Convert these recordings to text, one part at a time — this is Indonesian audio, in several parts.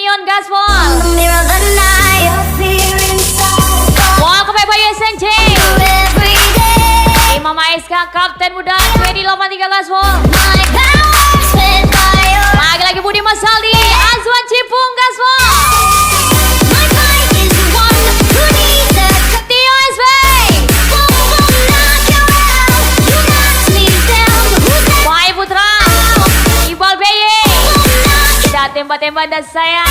Opinion Gaspol. Welcome back by SNJ. Imam Aiska, Kapten Muda 2083 Gaspol. Lagi-lagi Budi Masaldi, Azwan Cipung Gaspol. Tio SB. Pai Putra, Ibal BY. Dan tembak-tembak dan sayang.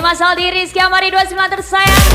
Masal diri Rizky Amari 29 tersayang.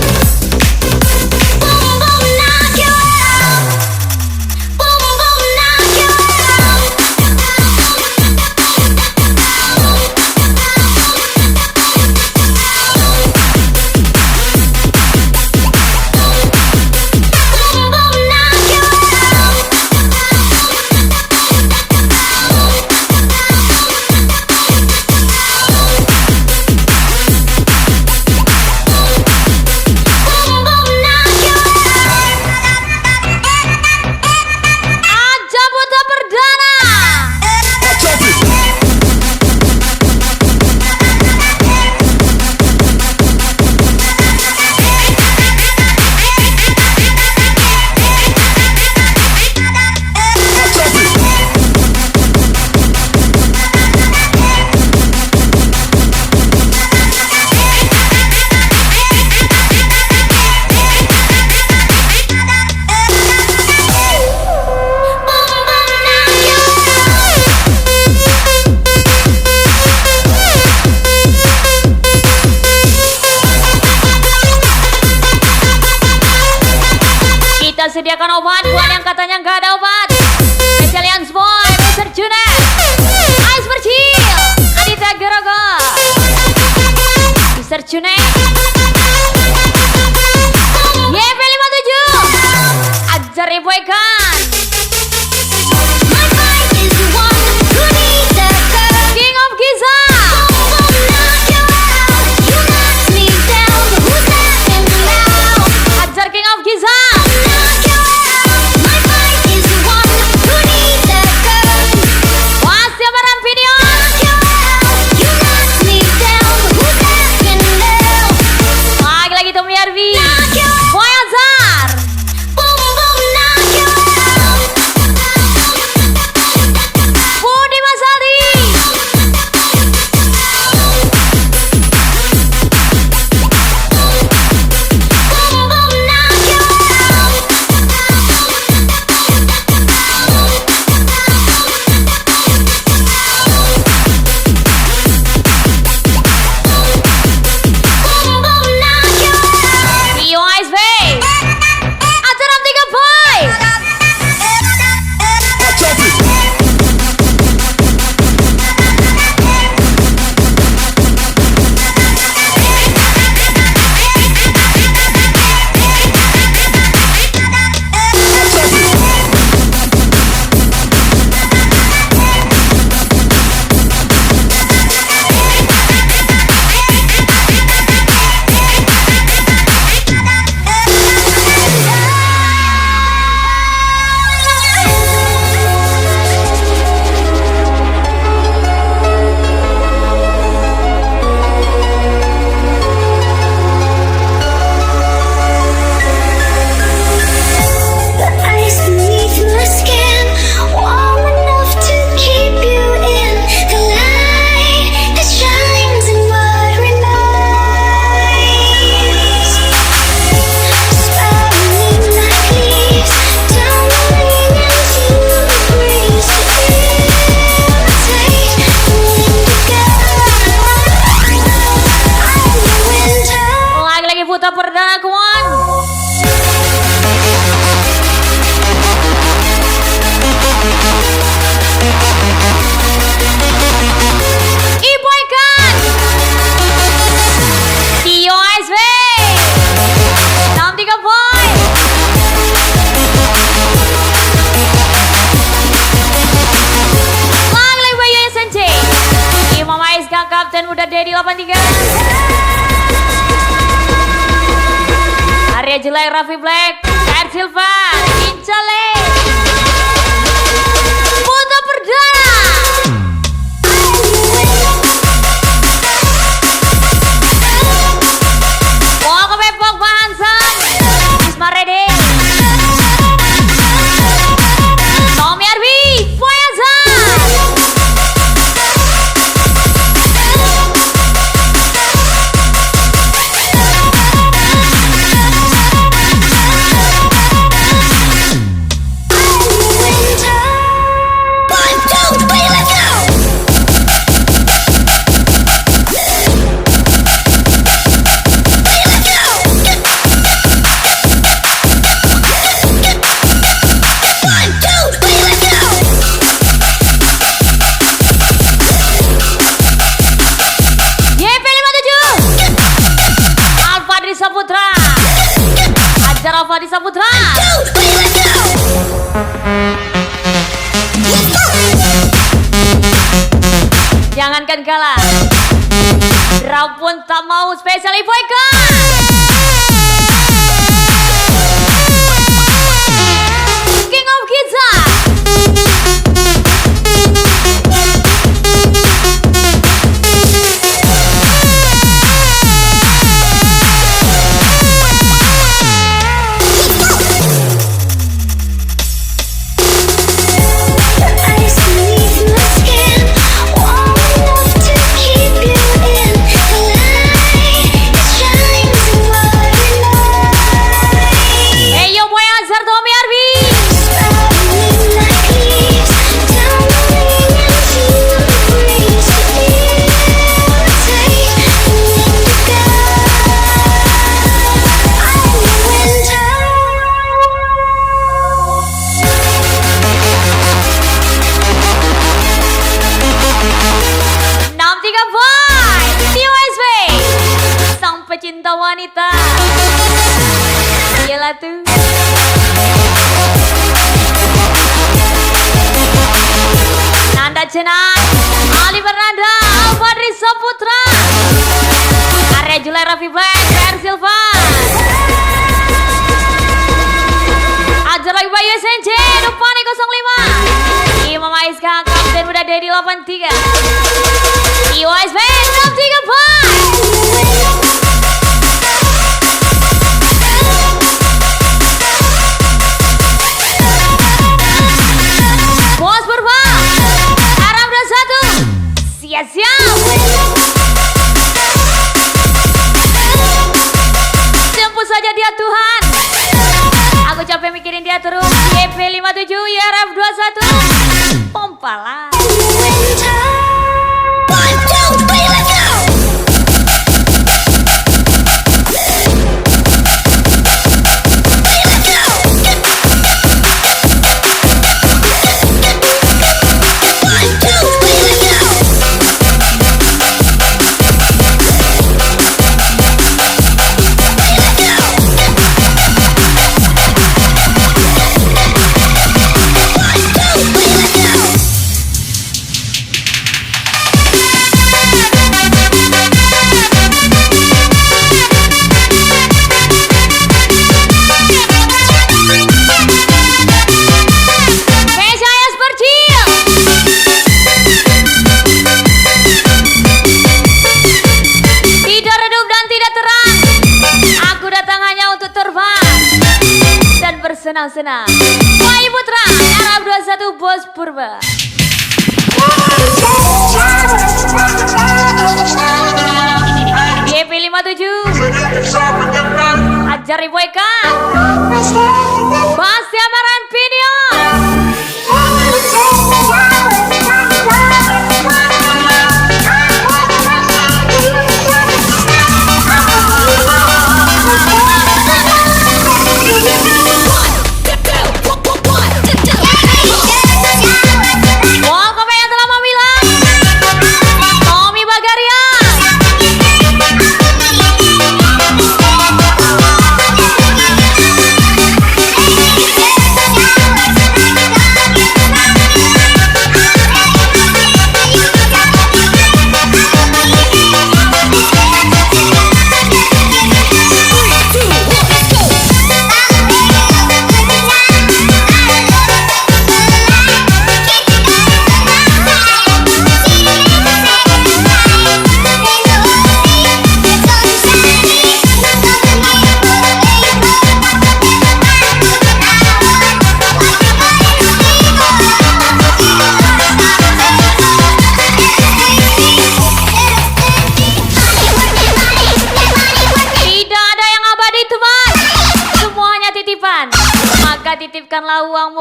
Sediakan obat buat yang katanya nggak ada obat. Italian Boy, Mr. Junet, Ice Bercil, Aditya Gerogo, Mr. Junet, YP57, Ajar Ibu Ikan, King of Giza, Ajar King of Giza. Muda Dedi 83. Arya Jelek, Raffi Black, Kair Silva, Incale, Putra Perdana. Mau ke Bepok Bahansan, Isma Rede, Tommy Arbi, Foyazan. Fadi Saputra. Jangankan kalah, Draw pun tak mau spesial Ibu Eka. King of Giza. Cinta wanita, iyalah tuh. Nanda Cenang, Ali Bernanda, Alfadri Saputra, Arya Julai, Raffi Black, Kair Silva, Ajar lagi Bayu SNC, Dupani 05, Imam Aiska, Kapten Muda Dedi 83, IOSB 63. Bos Purba, Arab 21, siap-siap. Jemput saja dia Tuhan. Aku capek mikirin dia terus. YP 57, YRF 21, pompalah. Senang-senang. Wahyu Putra, Arab 21, Bos Purba. YP 57, Ajar Ibu Eka, Basti Amaran Pinion.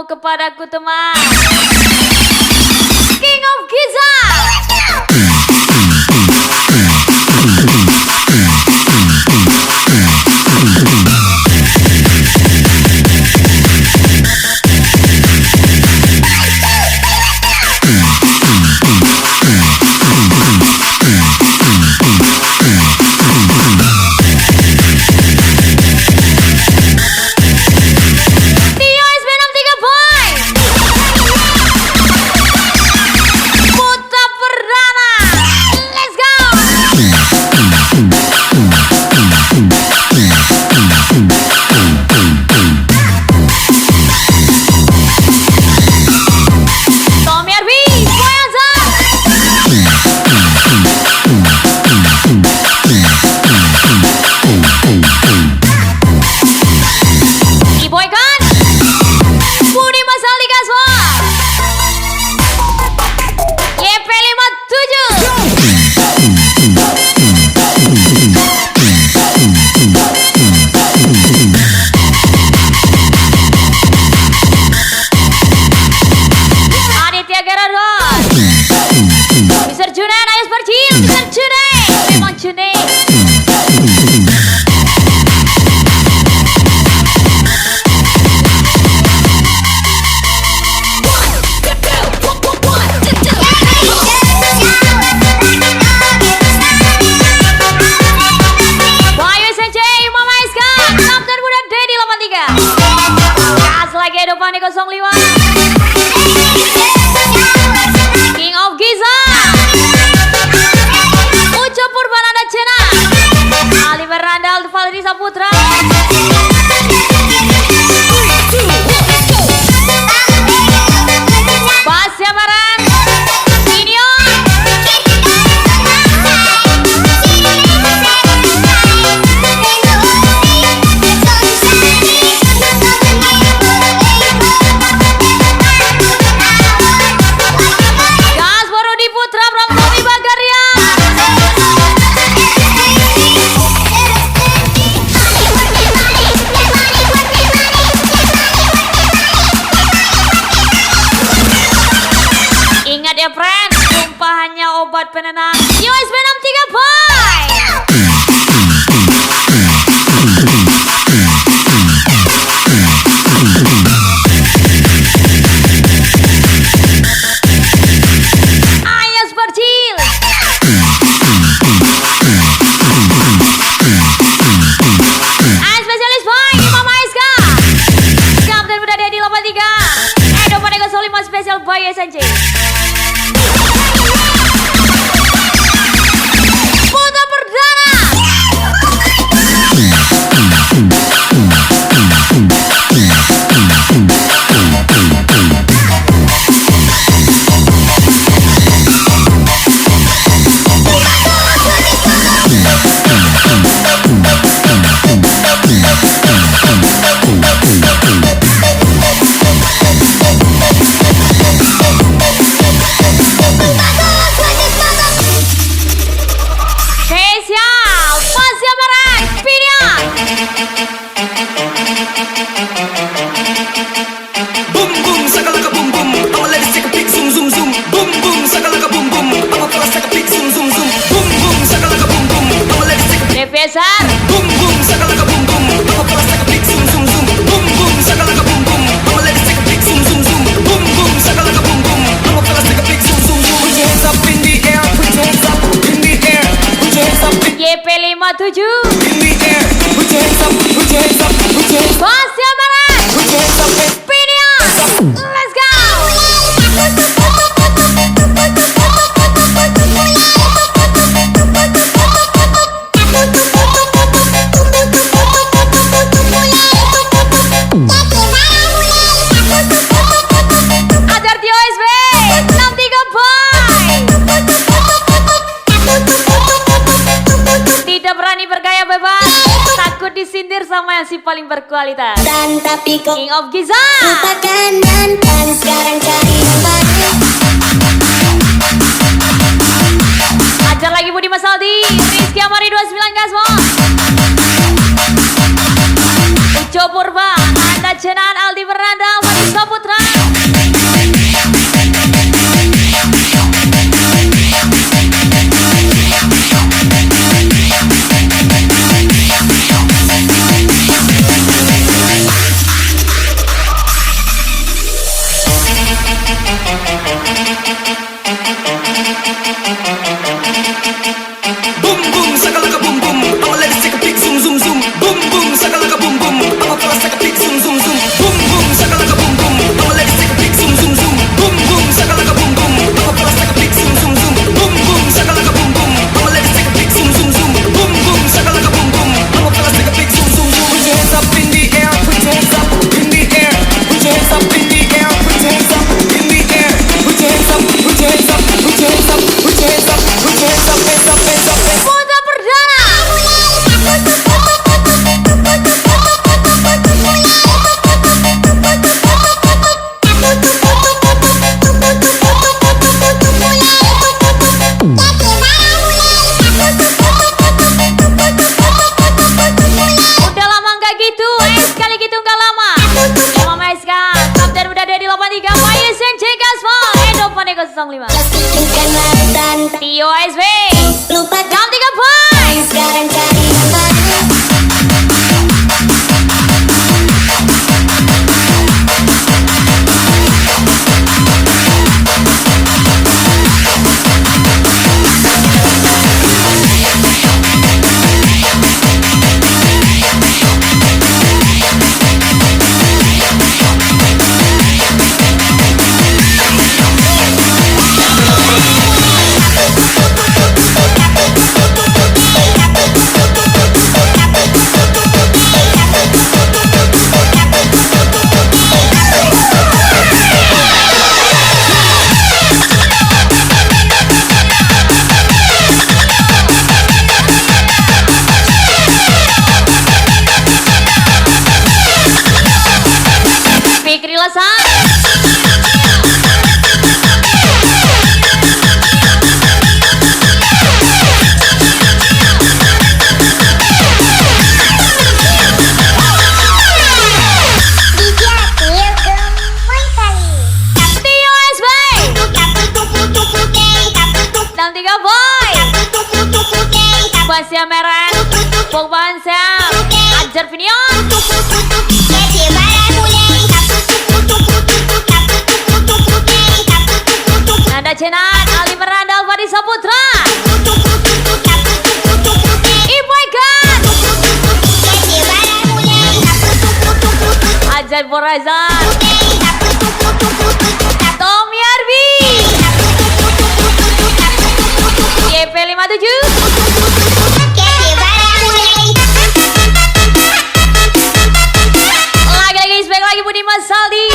kamu kepadaku teman. King of Giza. Depan 05 King of Giza Ucup Purbananda Cina Ali Berandal Valeri Saputra Basya Baran Senior ya friend, sumpah hanya obat penenang USB 63 boy. Ayo Sparcil spesialis boy Mama Iska Kapten Muda Dedi 83 Edo Paneko Solima Special Boy SNJ Besar boom boom sakalaka boom boom I'ma bust like a big zoom zoom zoom boom boom sakalaka boom boom I'ma let it take a big zoom zoom zoom boom boom sakalaka boom boom I'ma bust like a big zoom zoom zoom Put your hands up in the air, put your hands up in the air, put your hands up in YP57 the air, put your hands up, put your hands up, put your hands up, Basya Barat put your hands up, Pinia Let's go. Disindir sama yang si paling berkualitas dan tapi kok King of Giza lupakan mantan sekarang cari yang baru. Ajar lagi Budi Mas Aldi Rizky Amari 29 Gasmo Uco Purba Anda Cenan Aldi Beranda Madi Saputra Basia Meren, Bung Bansel, Ajar Vinion, Nanda Cenan, Ali Merandal, Fadi Saputra, Ibu Ikan, Ajar Borazan, Tommy Arbi, YP57, lagi-lagi spek lagi Budi Mas Saldi,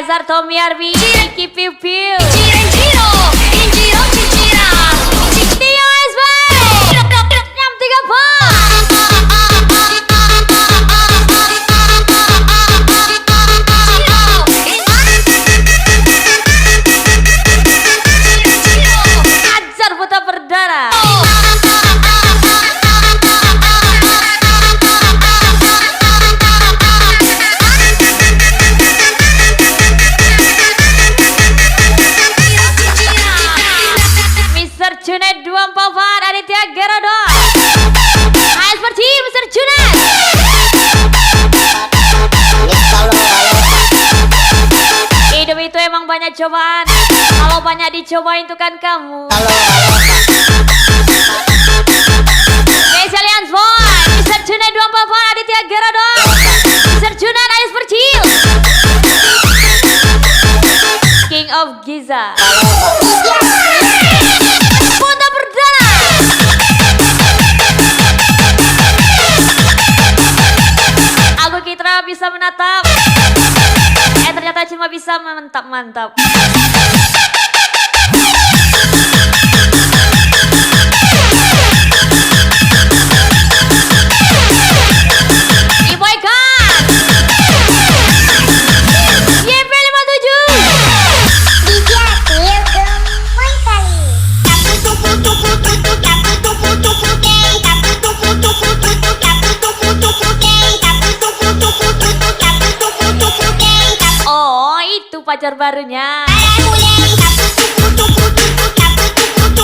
Azar Tommy Arbi, Iki Piu Piu, Tio SB, Nyam 3 Ajar Buta Berdarah, Junet 244 Aditya Gerodon, Hai seperti Mr. Junet, hidup itu emang banyak cobaan, kalau banyak dicobain itu kan kamu. Special Alliance Boy, Mr. Junet 244 Aditya Gerodon, Mr. Junet Ais Percil, King of Giza, Buta Berdarah, aku Kitra bisa menatap, ternyata cuma bisa mantap-mantap. Ibu Ikan, YP57, oh itu pacar barunya,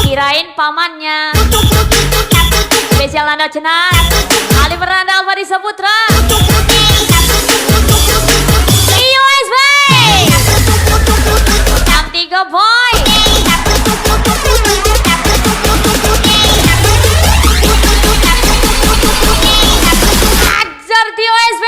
kirain pamannya. Spesial Nanda Cenar, Ali Merandal, Fadi Saputra, IOSB, Nyam 3 Boy, Ajar Tio SB,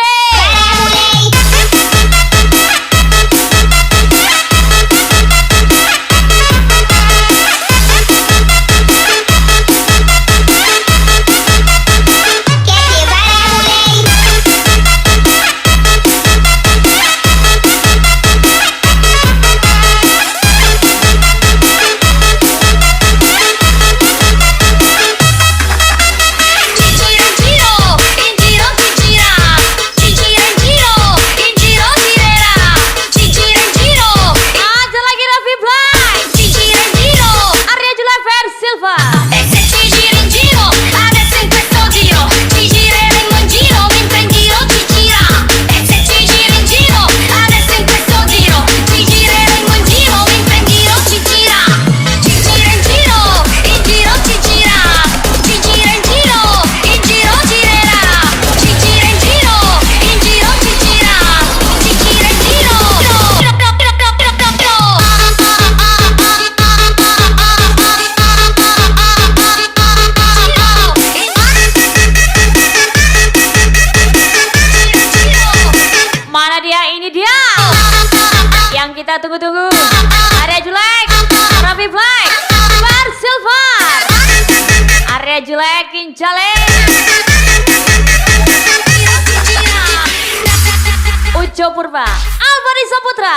Raffi Black, Bar Silver, Arya Julek, Kincale, Ujo Purba, Alvari Saputra.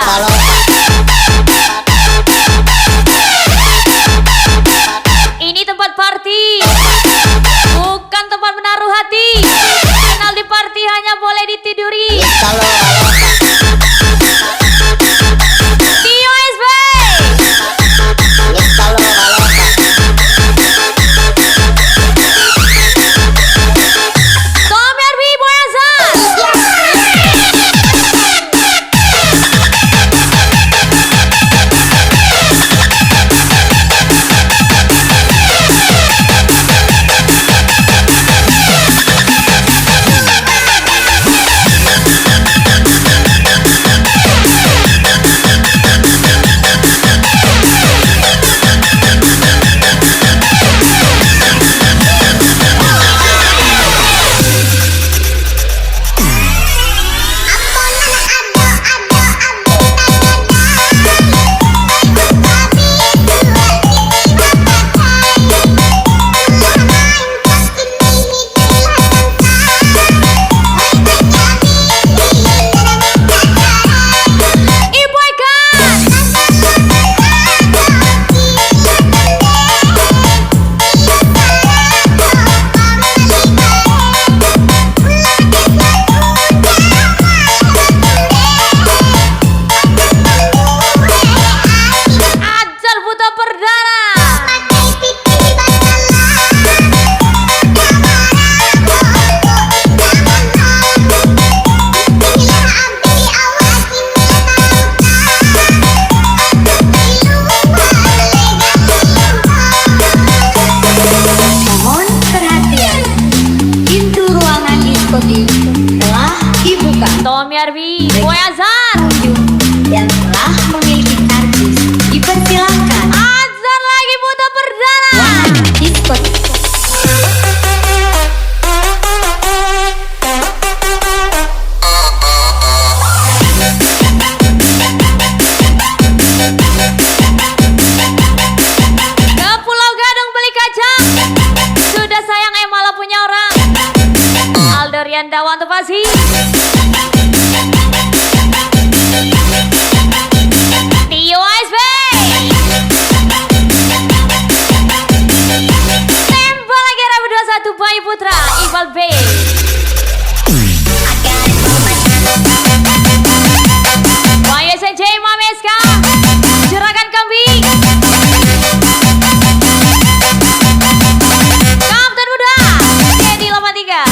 Ini tempat party, bukan tempat menaruh hati. Kenal di party hanya boleh ditiduri. Tio SB, Tommy Arbi, Boy Azhar, Ibu Eka, Ajal Buta Perdana, Mohon perhatian, pintu ruangan diskotik telah dibuka. Tommy Arbi, Boy Azhar, Pengunjung yang telah memiliki karcis dipersilakan. Azhar lagi Buta Perdana. Diskotik. Ke Pulau Gadung beli kacang. Sudah sayang malah punya orang. Aldo Riandawan Tepasi, Tio SB, Tempo lagi Rabu 21 Bayi Putra, Iqbal B, YSNJ Mameska, Juragan Kambing, Kapten Muda, Dedi 83,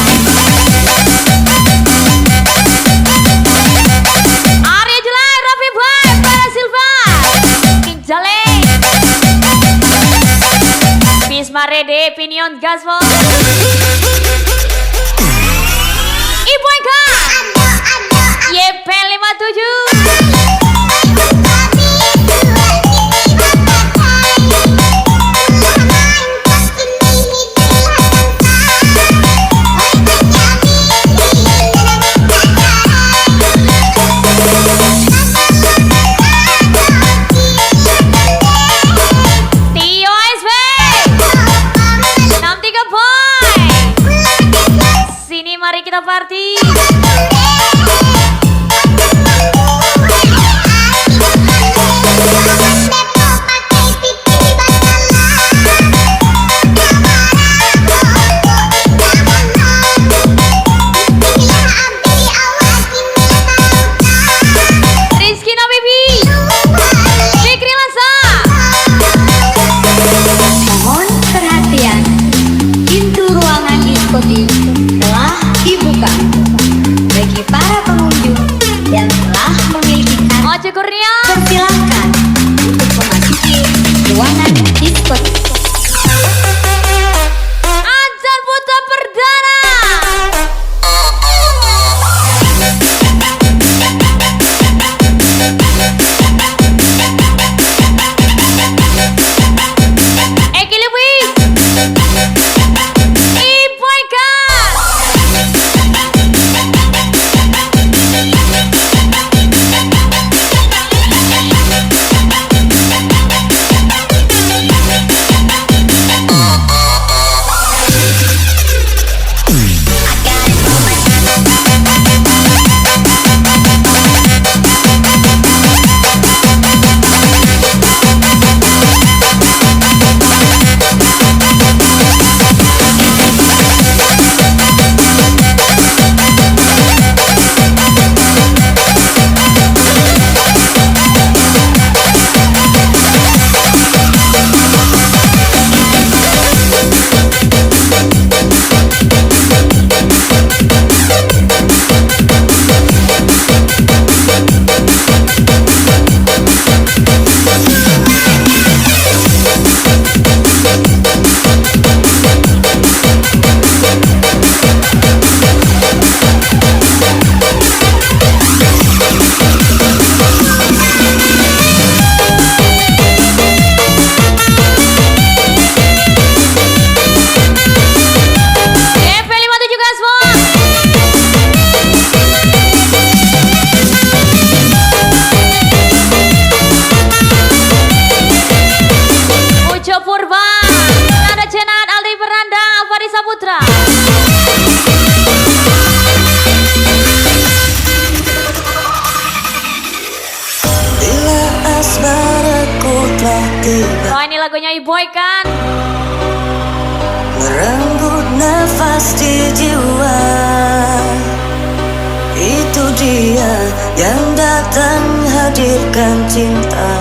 Arya Julai, Raffi Black, Bara Silva, Kincale, Bisma Rede, Pinion Gaspol, Ibu Eka, YP 57, Tio SB, 63 Boy, sini mari kita party. Rizky Nabibi, Fikri Lansa, Mohon perhatian, pintu ruangan diskotik telah dibuka bagi para pengunjung yang telah memiliki kartu. Oce Kurnia, Persilakan untuk memasuki ruangan diskotik. Azhar Buta Perdana. Eki Lubis, Ibu Eka, tiba Oh ini lagunya Iboy kan. merenggut nafas di jiwa. Itu dia yang datang hadirkan cinta,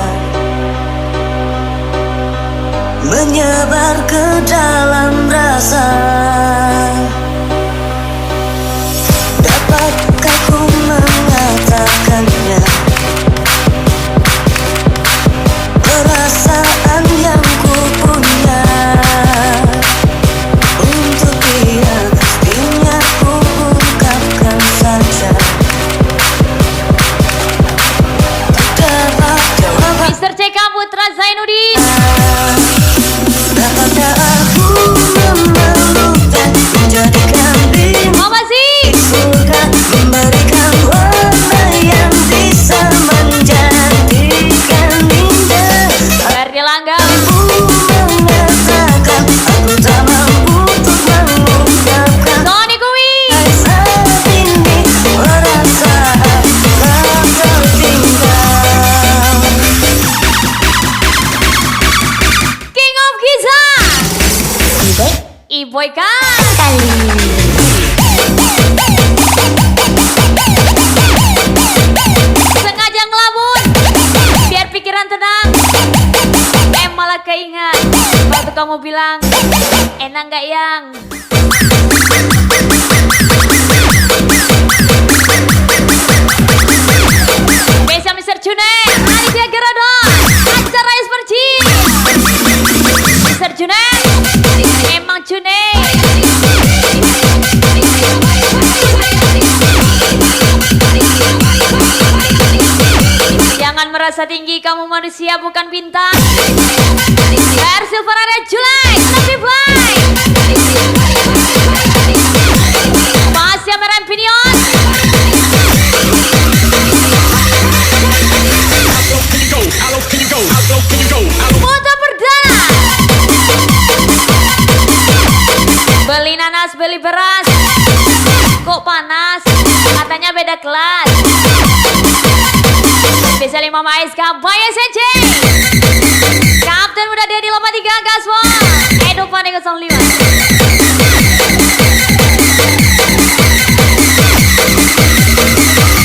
menyebar ke dalam rasa. Dapatkah ku mengatakannya? Perasaan yang ku punya untuk dia, pastinya ku ungkapkan saja. Dapat jawaban. Mr. CK Putra Zainuddin. Dapatkah aku memeluknya, menjadikan bintang Mama sih. surga, memberikan warna yang bisa menjadikan indah. Ferdi Langga. Aku mengatakan aku tak mampu untuk mengungkapkan. Tony Kuwi. Saat ini perasaan tak tertinggal. King of Giza. Iboy Iboy kan. kali. Sengaja ngelamun biar pikiran tenang. Malah keingat waktu kamu bilang enak nggak yang. Besa Mr. June, Aditya Geradon, acara Esmerci. Mr. June, emang June. Jangan merasa tinggi, kamu manusia bukan bintang. Air Silver ada Julai, tapi fly. Masih Merah Pinion. Foto perdana. Beli nanas, beli beras. Kok panas? Katanya beda kelas. Spesial Mama Aiska by SCJ. Kapten Muda Dedi 83 Gaswon. Edo Pane 05.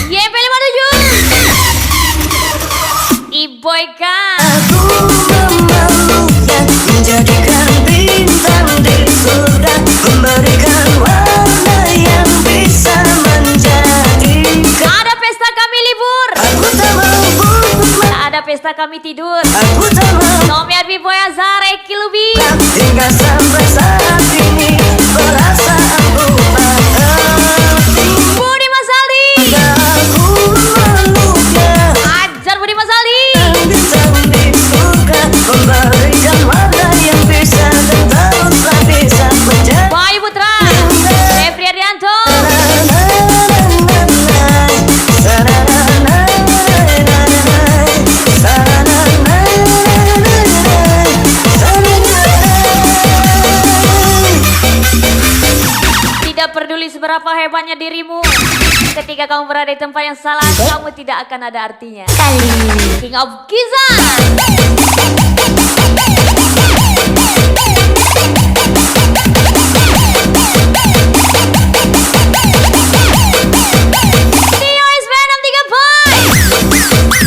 YP 57. Iboy kan. Aku memeluknya, menjadikan bintang di surga, memberikan warna yang bisa menjadikan. Ada pesta kami libur. Aku tak mampu untuk Tak ada pesta kami tidur. aku tak mampu Tommy Arbi Boy Azhar Eki Lubi. hingga sampai saat ini perasaanku tak tertinggal. Budi Mas Aldi. Aku memeluknya, Ajar Budi Mas Aldi. bintang di surga, memberikan warna yang bisa dan teruslah bisa menjadi. Bayu Putra. Febri Arianto. Tidak peduli seberapa hebatnya dirimu, ketika kamu berada di tempat yang salah, kamu tidak akan ada artinya. Kali. King of Giza. Tio SB 63 Boy.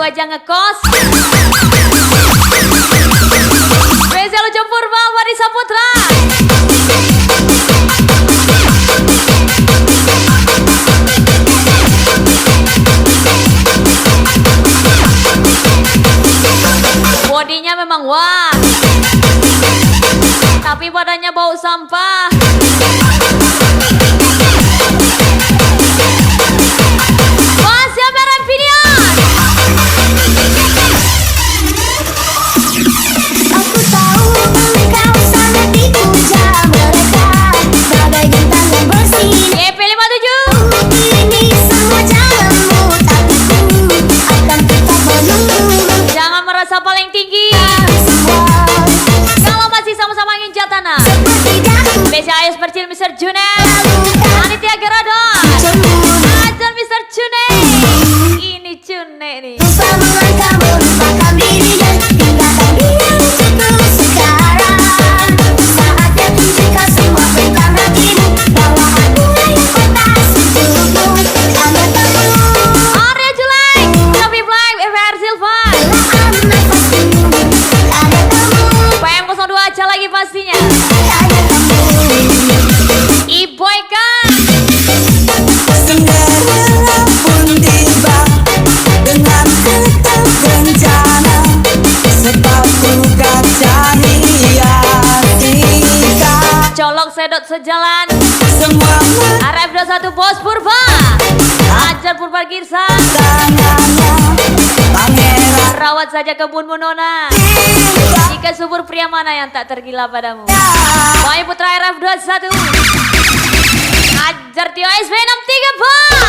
aja ngekos. Spesial ucap purba Wari Saputra. Bodinya memang wah, tapi badannya bau sampah. Wah, siapa Rampinion? Aku tahu engkau sangat dipuja mereka bagai bintang yang bersinar. YP57. Ini semua jalanmu, tapi ku akan tetap menunggu. Jangan merasa paling tinggi Semua kalau masih sama-sama nginjak tanah. seperti daun BCAS Percil Mr. Junet, luka Anitia Geradon, cemburu. Ajar Mr. Junet. Ini Junet nih. Lupa melangkah melupakan dirinya, tinggalkan dia untukku sekarang. Saatnya tunjukkan semua tentang hatimu, bahwa aku yang pantas untukmu. Amat tahu Arya Julek, Tapi Black, FR Silva, belaan nafasku, ada kamu, PM02 aja lagi pastinya. ada kamu. Iboy kan, Cinderella pun tiba dengan kereta kencana, sepatu kaca hiatika, colok sedot sejalan. semua RF21 Bos Purba, Ajar Purba Girsa, tangannya pangeran rawat saja kebunmu Nona. Jika subur pria mana yang tak tergila padamu? Bayi Putra RF21, Ajar Tio SV63 Bos.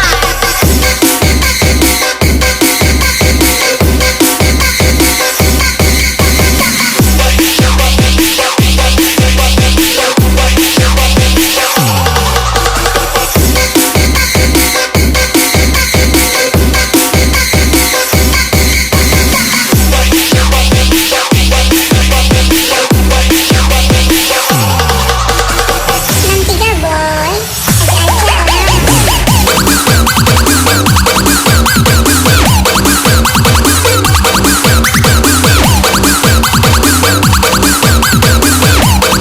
Nanti dah boy.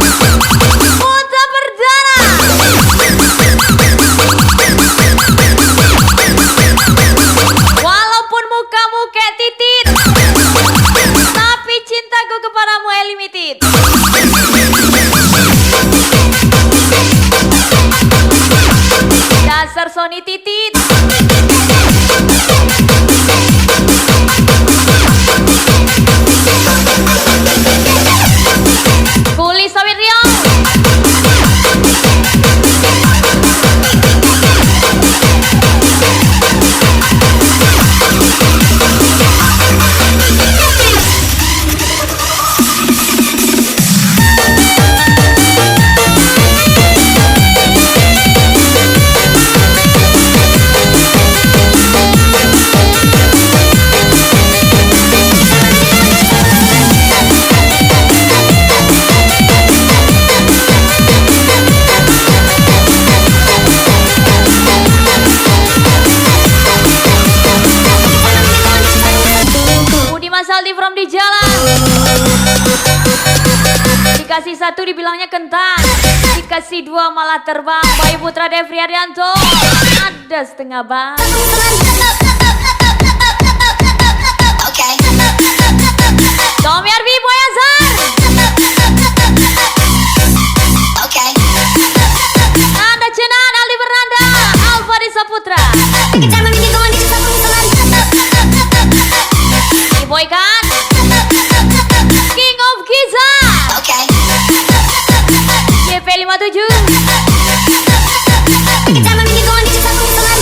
Muta Perdana, walaupun mukamu kayak titit, tapi cintaku kepadamu limited. Dasar Sony titit. Kuli sawit Riau, Budi Masaldi from di jalan. Dikasih satu dibilangnya kentang, dikasih dua malah terbang. Bayi Putra Devri Arianto, ada setengah bang. Okay. Tommy Arbi Boy Azhar, Okay. Nanda Cenan, Aldi Bernanda, Alfadi Saputra, Kita memiliki kondisi satu misalan. Boy kan, King of Giza, Okay. YP57, Kita memiliki kondisi satu misalan.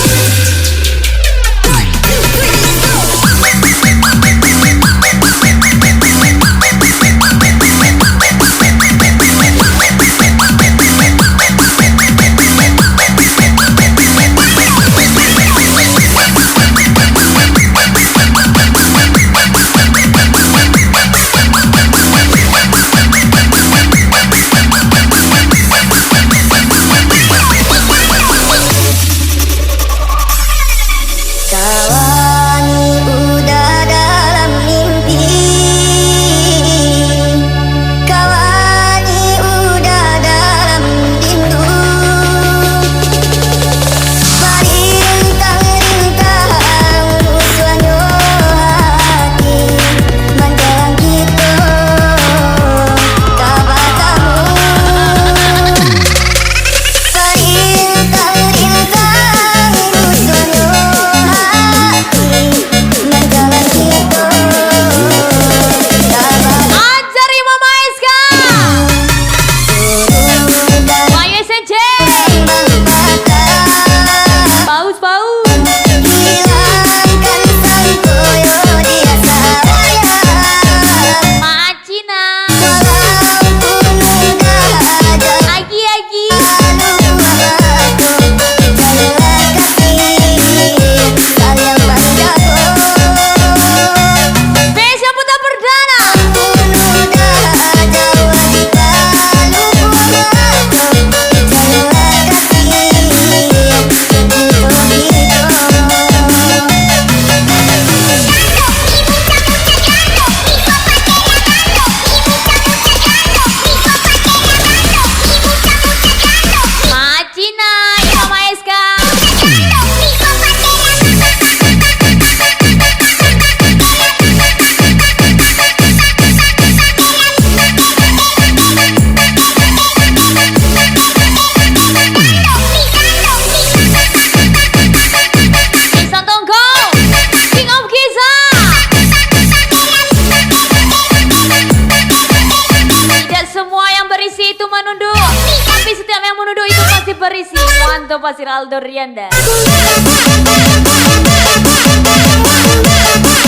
Anto Pasir Aldo Rianda.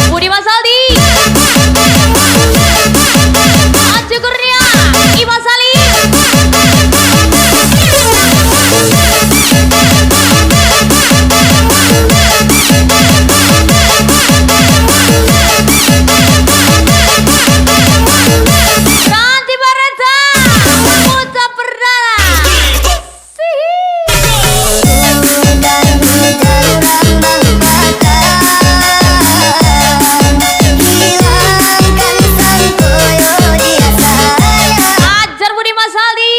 Budi Masaldi. Aju Kurnia. Imas Salim. Ranti Barata. Putra Perdana. Ajar Budi Masaldi.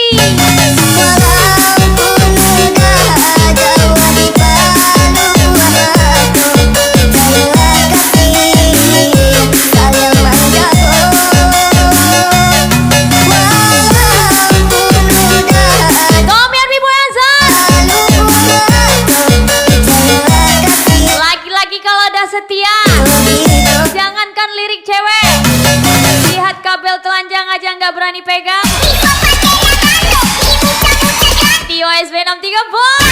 Tommy Arbi Boyanza. Laki-laki kalau ada setia, jangankan lirik cewek, lihat kabel telanjang aja nggak berani pegang. Tio SB63 boy.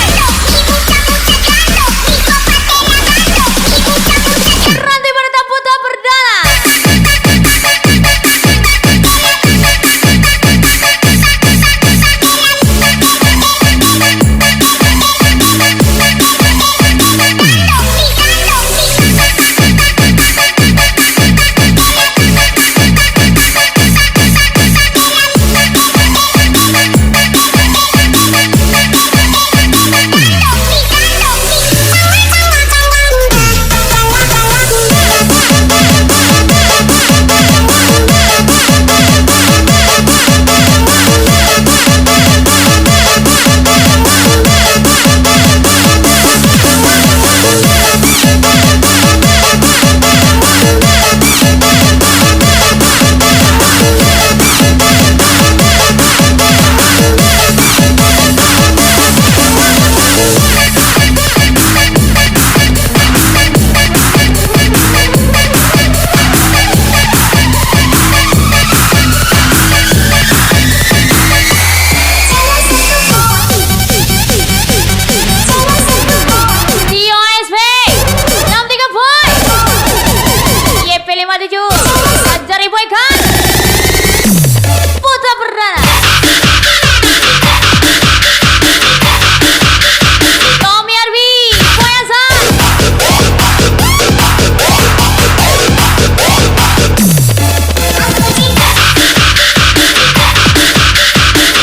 Ranti Barata Putra Perdana. Tio SB 63 boy. YP57 Ajar Ibu Ikan. Putra Perdana. Tommy Arbi Boyanza.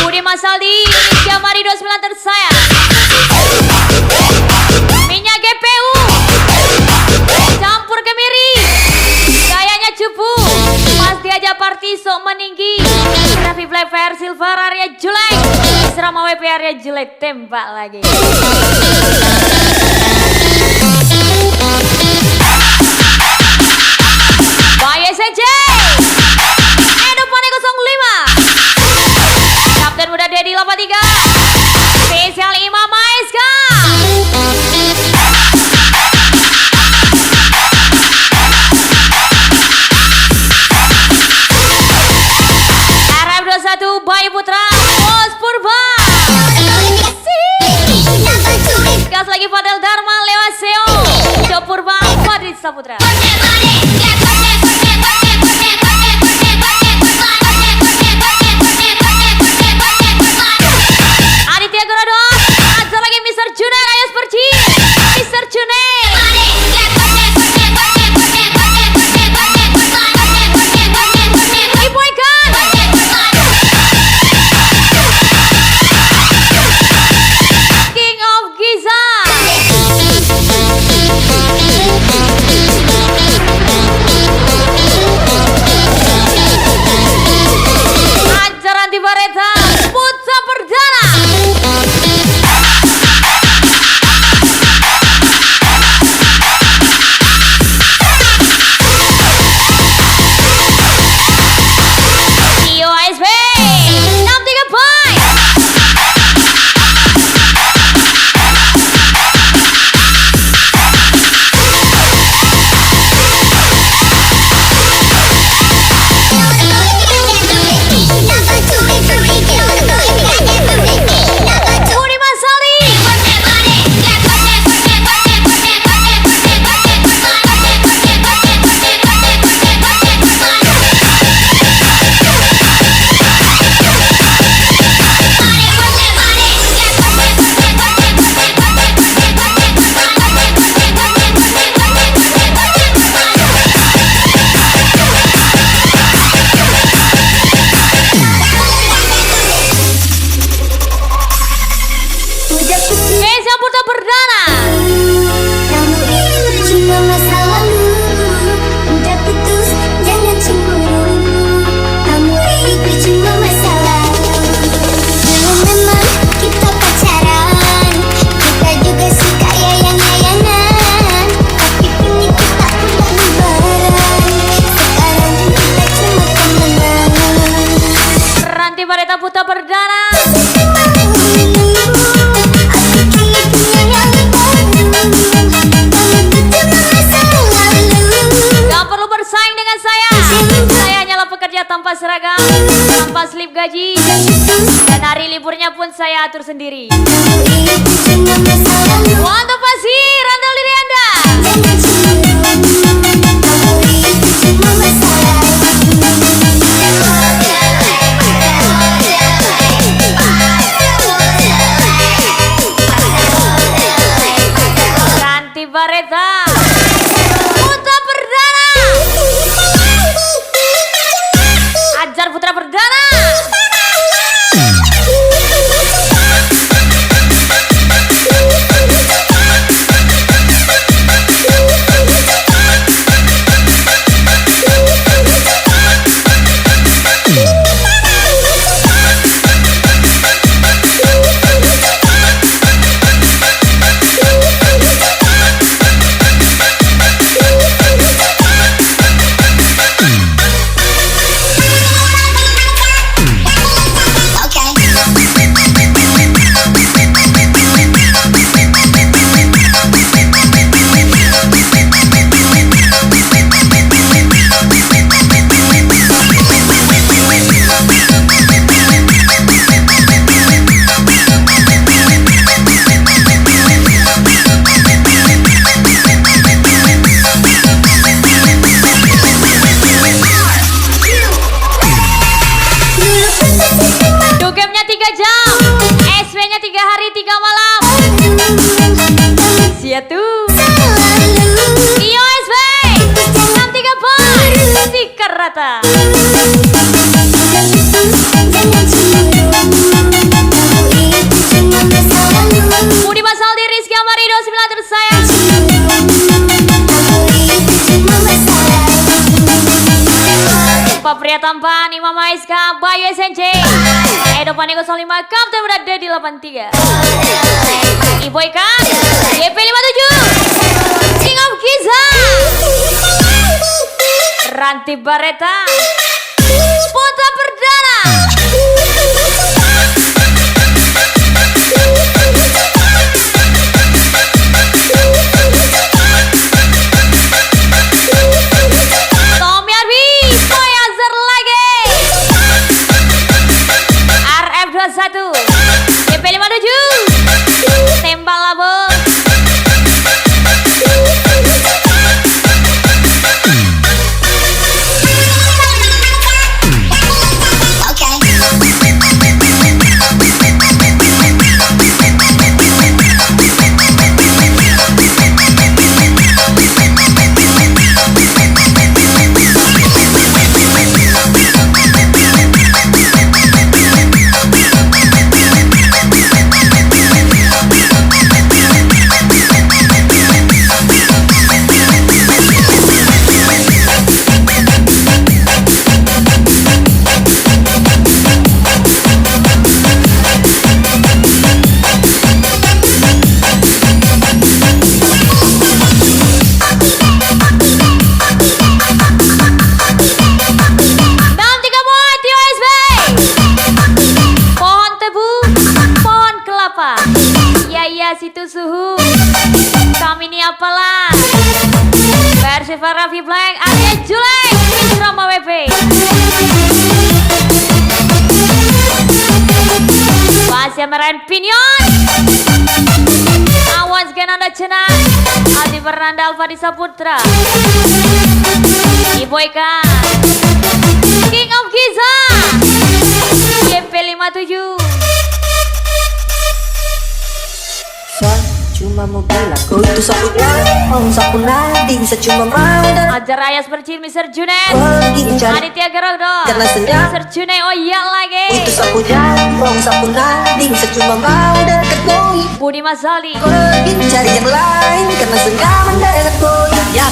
Budi Masaldi Jamari 29 tersayang. Minyak GPU campur kemiri, gayanya cupu, pasti aja party sok meninggi. Raffi Black Fire Silver area jelek, Serama WP area jelek tembak lagi. Baye SJ Edo Pane 05 Kapten Muda Dedi 83 Spesial Imam Maeska. RF21 Bayu Putra Bos Purba. Gas lagi Fadel Dharma lewat Seo Cok Purba Fadil Saputra. Aditya Gorodok ada lagi Mr. Junaid Ayas Perci. Mr. Junaid Ibu Ikan. King of Giza. Keisha Putra Perdana. Kamu itu cuma masa lalu, udah putus jangan cemburu. Kamu itu cuma masa lalu. Dulu memang kita pacaran, kita juga suka yayang-yayangan. Tapi kini kita udah lebaran, sekarang kita cuma temenan. Ranti Bareta Putra Perdana. Gak perlu bersaing dengan saya. Saya hanyalah pekerja tanpa seragam, tanpa slip gaji, dan hari liburnya pun saya atur sendiri. Untuk pasti randal diri Anda. Ranti Bareta Putra Perdana. Ajar Putra Perdana. Dugemnya 3 jam, SW-nya 3 hari 3 malam. Siatu Iyo SW 63 bar stiker rata. Budi Masaldi Rizky Amarido 9 tersayang. Pak Pria Tampan, Imam Aiska, Bayu SNC, Edo Paniko 05, Kapten berada di 83. Ibu Ikan, YP 57, King of Giza, Ranti Bareta Putra Perdana. Tommy Arbi, Boy Azhar lagi. RF21, YP 57, Tembak Labo. Situ suhu kami ini apalah versi Raffi Black Arya Julek Misrama WP Pasya Merain Pinion Awan Skenanda Cena Aldi Fernanda Alfadi Saputra Ibu Eka King of Giza YP 57. Cuma mau bilang kau itu sapunya, mau sapu nanti bisa cuma mau dan Ajar Ayas Percil Mr. Junet pergi cari Aditya Gerogdo karena senyap. Mr. Junet oh iya lagi Itu sapunya, mau sapu nanti bisa cuma mau dan koi. Budi Masali. Pergi cari yang lain karena senyaman dengan koi. Ya,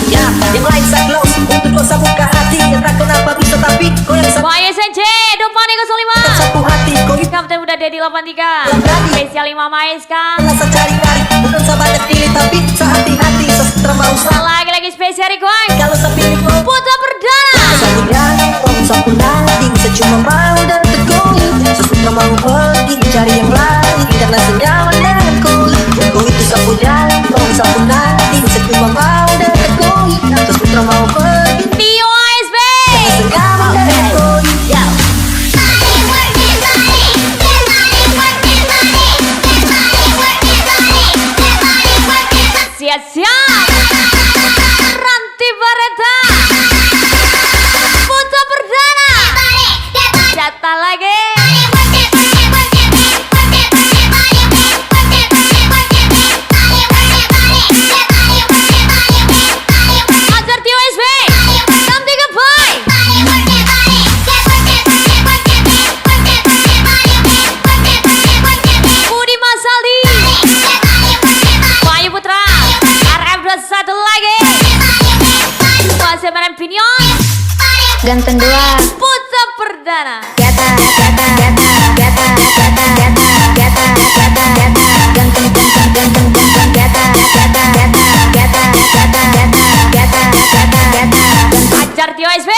yang lain saya close untuk dosa buka hati. Entah kenapa bisa tapi kau yang Bayu SNJ, depan Eko 05. satu hati koi. Kapten Muda Dedi 83. Spesial 5 Maeska. Rasa cari-cari bukan sebanyak pilih tapi sehati-hati sesutra mau salah. Lagi-lagi spesial request. Kalau saya pilih kau Putra Perdana. sapu jalan, om sapu landing. Saya cuma mau dan tekoi. Sesutra mau pergi cari yang lain karena senyaman dengan koi. Kau itu sapu jalan, om sapu landing. Saya cuma mau dan tekoi. Sesutra mau pergi Tio ASB. senyaman dengan koi. Ya. Siap-siap. Ranti Bareta. Putra Perdana. Jatah lagi. Ajar Tio ASB. Nanti ke boy. Budi Masali. Bayu Putra. RF 21 lagi. Masih Maran Pinion. Ganteng dua. Putra Perdana. Gata, gata, gata, gata, gata, gata, gata, gata, gata, ganteng, ganteng, ganteng, ganteng, gata, gata, gata, gata, gata, gata, gata, gata, gata, ganteng. Ajar Tio ASB.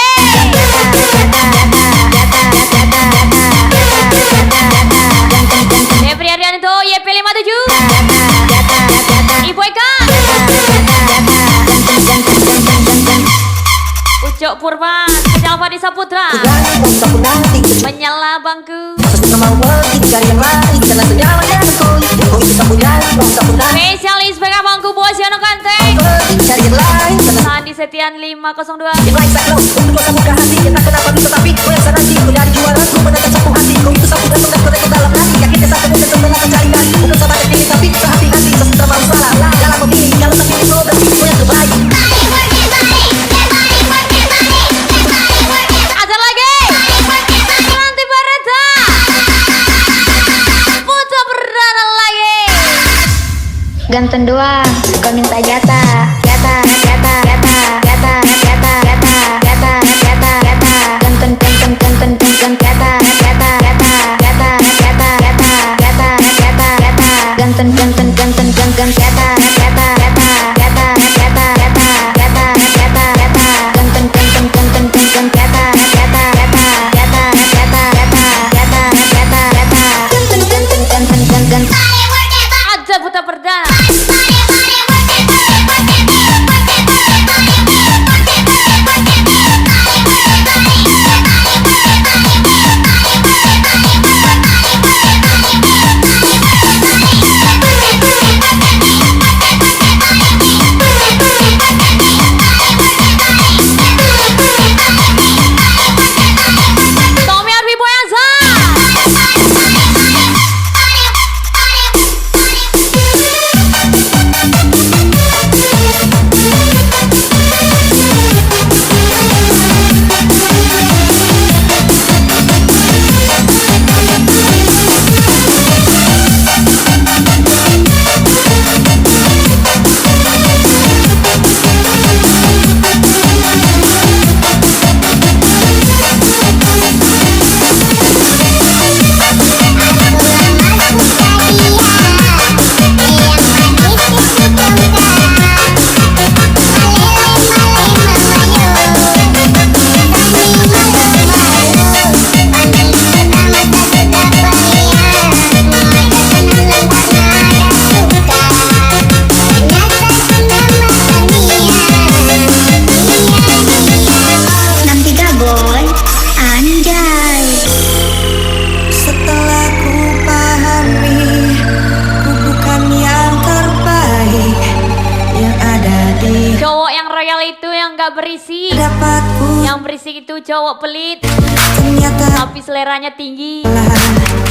Febri Arianto YP 57. Ibu Eka. Ucok Purba. Kejal Fadi Saputra. Jalan, om sapu landing. Menyala bangku. Sesutra mau pergi cari yang lain karena senyaman dengan koi. Kau itu sapu jalan, om sapu landing. Spesialis PK Bangku Bos Yono Kanteng. Pergi cari yang lain karena Sandi Setian 502. yang lain saya close untuk dosa buka hati. Entah kenapa bisa tapi kau yang senanti. Kau dari jualan, kau menatap sapu hati. Kau itu sapu dan konek dalam hati. Yakin sampai mudah sebenarnya cari-cari. Bukan sebanyak pilih tapi sehati-hati. Sesutra mau salah dalam memilih. Kalau tak pilih kau berarti kau yang terbaik. Ajar lagi. Ranti Bareta. Putra Perdana lagi. Ganteng dua, kau minta jatah, jatah, jatah, jatah, jatah, jatah, jatah, jatah, jatah, jatah, ganteng, ganteng, ganteng, ganteng, jatah, jatah, jatah, jatah, jatah, jatah, jatah, jatah, jatah, ganteng, ganteng, ganteng, ganteng, jatah, jatah, jatah, jatah, jatah, jatah, jatah, jatah, jatah, ganteng, ganteng, ganteng, ganteng, jatah, jatah, jatah, jatah, jatah, jatah, jatah, jatah, jatah, ganteng, ganteng, ganteng, ganteng. Ajar Putra Perdana. Tommy Arfi Boyanza. nggak berisi. Yang berisik itu cowok pelit, tapi seleranya tinggi.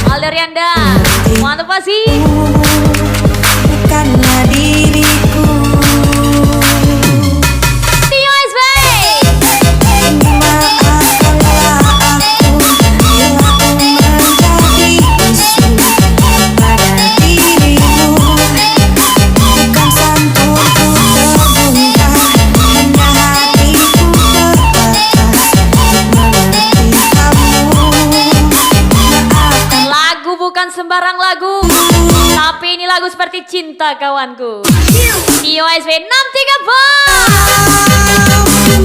Alderianda, mantap sih. Bukanlah diriku. Tio SB. Maafkanlah aku bila aku menjadi musuh pada dirimu. cinta kawanku. Di OSB 63 Boy.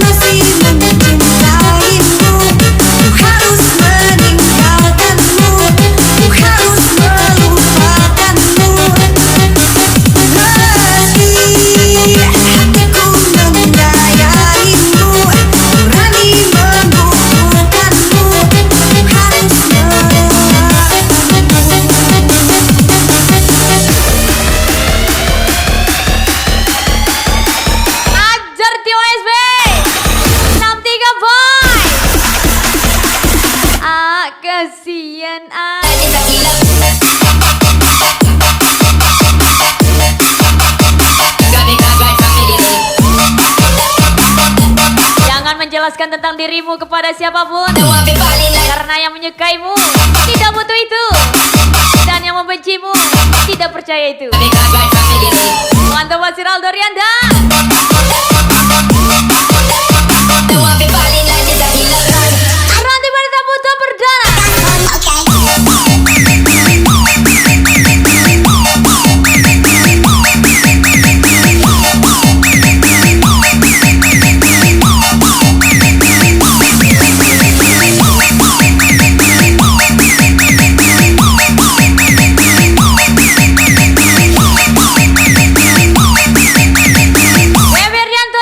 Masih mencintaimu, ku harus meninggalkanmu, ku harus melupakanmu. Meski hatiku menyayangimu, berani membutuhkanmu, ku harus Ajar di OSB 63 Boy. Ah, kasihan Jangan menjelaskan tentang dirimu kepada siapapun, karena yang menyukaimu tidak butuh itu, dan yang membencimu tidak percaya itu. Mantap Basir Aldorian.